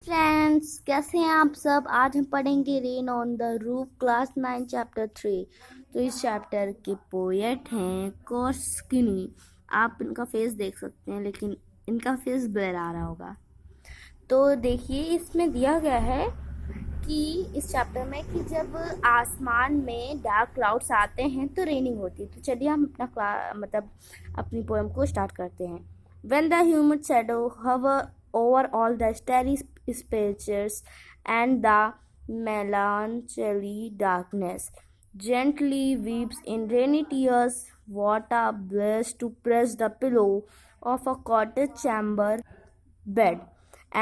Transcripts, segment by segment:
Friends, कैसे हैं आप सब। आज हम पढ़ेंगे rain on the roof class 9 chapter 3। तो इस चैप्टर के पोएट हैं कोर्स्किनी। आप इनका फेस देख सकते हैं, लेकिन इनका फेस ब्लर आ रहा होगा। तो देखिए, इसमें दिया गया है कि इस चैप्टर में कि जब आसमान में डार्क क्लाउड्स आते हैं तो रेनिंग होती है। तो चलिए हम अपनी पोएम को स्टार्ट करते हैं। When the humid shadow hover over all the starry spaces and the melancholy darkness gently weeps in rainy tears, what a bliss to press the pillow of a cottage chamber bed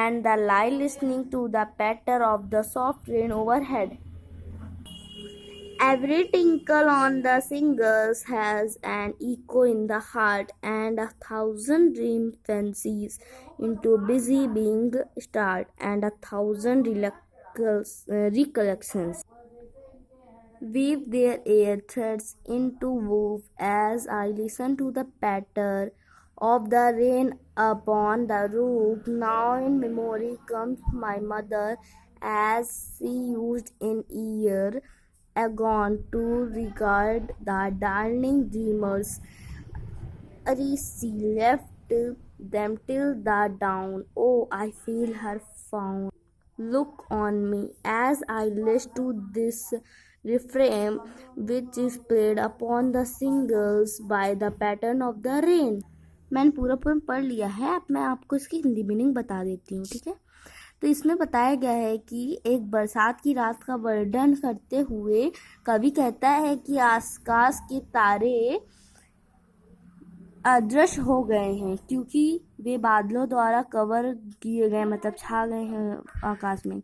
and the lie listening to the patter of the soft rain overhead. Every tinkle on the shingles has an echo in the heart, and 1,000 dream fancies into busy being start, and 1,000 recollections weave their air threads into woof as I listen to the patter of the rain upon the roof. Now in memory comes my mother as she used in year agone to regard the darling dreamers. She left them till the dawn. Oh, I feel her fond look on me as I listen to this refrain, which is played upon the shingles by the pattern of the rain. मैंने पूरा poem पढ़ लिया है। अब मैं आपको इसकी Hindi meaning बता देती हूँ, ठीक है। तो इसमें बताया गया है कि एक बरसात की रात का वर्णन करते हुए कवि कहता है कि आकाश के तारे अदृश्य हो गए हैं क्योंकि वे बादलों द्वारा कवर किए गए, मतलब छा गए हैं आकाश में।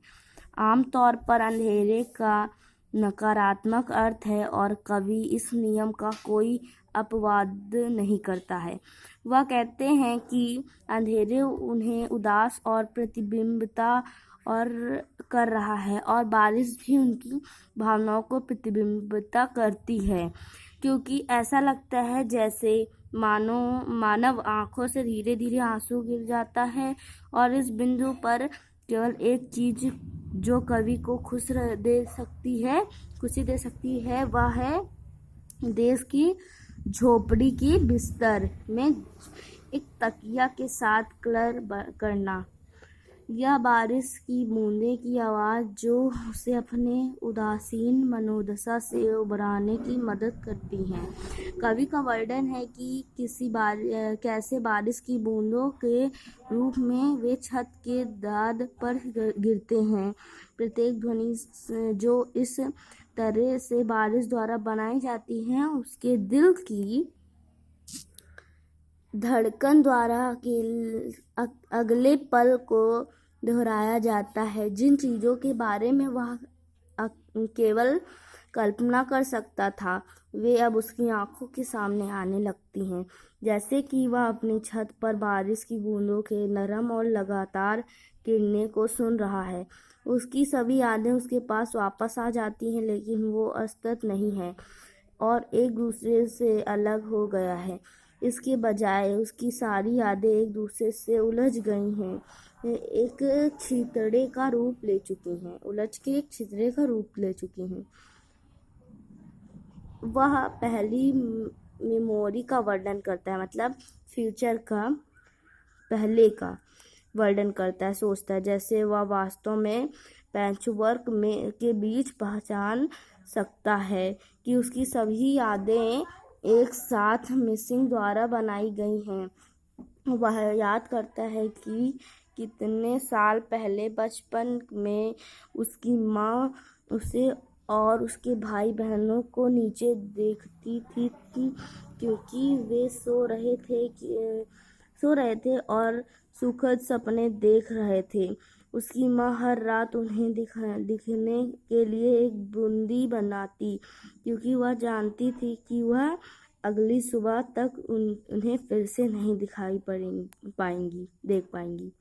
आमतौर पर अंधेरे का नकारात्मक अर्थ है और कवि इस नियम का कोई अपवाद नहीं करता है। वह कहते हैं कि अंधेरे उन्हें उदास और प्रतिबिंबिता और कर रहा है और बारिश भी उनकी भावनाओं को प्रतिबिंबिता करती है, क्योंकि ऐसा लगता है जैसे मानव आंखों से धीरे धीरे आंसू गिर जाता है। और इस बिंदु पर केवल एक चीज जो कवि को खुशी दे सकती है वह है देश की झोपड़ी की बिस्तर में एक तकिया के साथ करना। यह बारिश की बूंदे की आवाज़ जो उसे अपने उदासीन मनोदशा से उबरने की मदद करती है। कवि का वर्णन है कि कैसे बारिश की बूंदों के रूप में वे छत के दाद पर गिरते हैं। प्रत्येक ध्वनि जो इस तरह से बारिश द्वारा बनाई जाती है उसके दिल की धड़कन द्वारा अगले पल को दोहराया जाता है। जिन चीज़ों के बारे में वह केवल कल्पना कर सकता था वे अब उसकी आंखों के सामने आने लगती हैं, जैसे कि वह अपनी छत पर बारिश की बूंदों के नरम और लगातार गिरने को सुन रहा है। उसकी सभी यादें उसके पास वापस आ जाती हैं, लेकिन वो अस्तित्व नहीं है और एक दूसरे से अलग हो गया है। इसके बजाय उसकी सारी यादें एक दूसरे से उलझ गई हैं, एक छितड़े का रूप ले चुकी हैं। वह पहली मेमोरी का वर्णन करता है, मतलब फ्यूचर का, पहले का वर्णन करता है, सोचता है जैसे वह वास्तव में पैचवर्क के बीच पहचान सकता है कि उसकी सभी यादें एक साथ मिसिंग द्वारा बनाई गई हैं। वह याद करता है कि कितने साल पहले बचपन में उसकी माँ उसे और उसके भाई बहनों को नीचे देखती थी क्योंकि वे सो रहे थे और सुखद सपने देख रहे थे। उसकी माँ हर रात उन्हें दिखने के लिए एक बूंदी बनाती क्योंकि वह जानती थी कि वह अगली सुबह तक उन्हें फिर से नहीं देख पाएंगी।